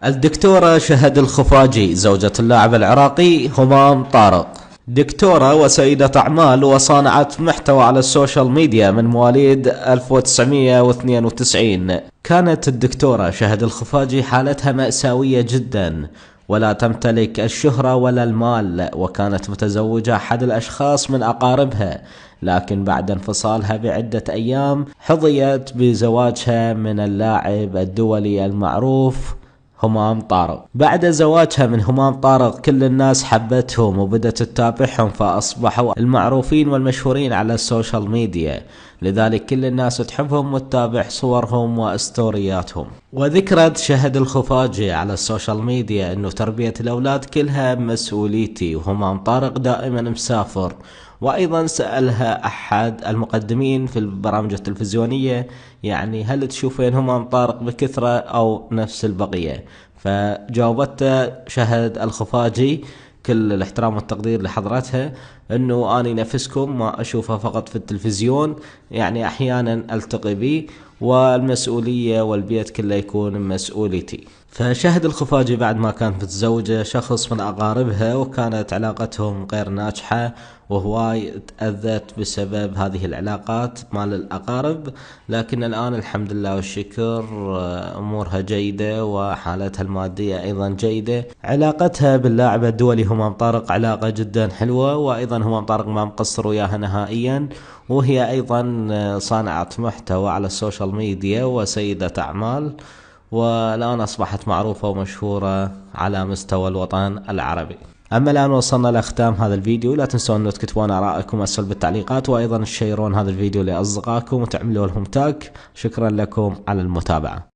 الدكتورة شهد الخفاجي زوجة اللاعب العراقي همام طارق. دكتورة وسيدة أعمال وصانعة محتوى على السوشيال ميديا من مواليد 1992. كانت الدكتورة شهد الخفاجي حالتها مأساوية جدا، ولا تمتلك الشهرة ولا المال، وكانت متزوجة أحد الأشخاص من أقاربها، لكن بعد انفصالها بعدة أيام حظيت بزواجها من اللاعب الدولي المعروف همام طارق. بعد زواجها من همام طارق كل الناس حبتهم وبدت تتابعهم، فأصبحوا المعروفين والمشهورين على السوشيال ميديا، لذلك كل الناس تحبهم وتتابع صورهم وستورياتهم. وذكرت شهد الخفاجي على السوشيال ميديا انه تربية الاولاد كلها مسؤوليتي، وهمام طارق دائما مسافر. وايضا سألها احد المقدمين في البرامج التلفزيونية، يعني هل تشوفين همام طارق بكثرة او نفس البقية؟ فجاوبته شهد الخفاجي كل الاحترام والتقدير لحضرتها انه اني نفسكم ما اشوفه فقط في التلفزيون، يعني احيانا التقي بي، والمسؤولية والبيت كله يكون مسؤوليتي. فشهد الخفاجي بعد ما كانت متزوجة شخص من اقاربها وكانت علاقتهم غير ناجحة، وهواي تأذت بسبب هذه العلاقات مال الأقارب، لكن الآن الحمد لله والشكر أمورها جيدة وحالتها المادية أيضا جيدة. علاقتها باللاعب الدولي همام طارق علاقة جدا حلوة، وأيضا همام طارق ما مقصر وياها نهائيا، وهي أيضا صانعة محتوى على السوشيال ميديا وسيدة أعمال، والآن أصبحت معروفة ومشهورة على مستوى الوطن العربي. أما الآن وصلنا لختام هذا الفيديو، لا تنسون أن تكتبون آراءكم أسفل بالتعليقات، وأيضا تشيرون هذا الفيديو لأصدقائكم وتعملوا لهم تاج. شكرا لكم على المتابعة.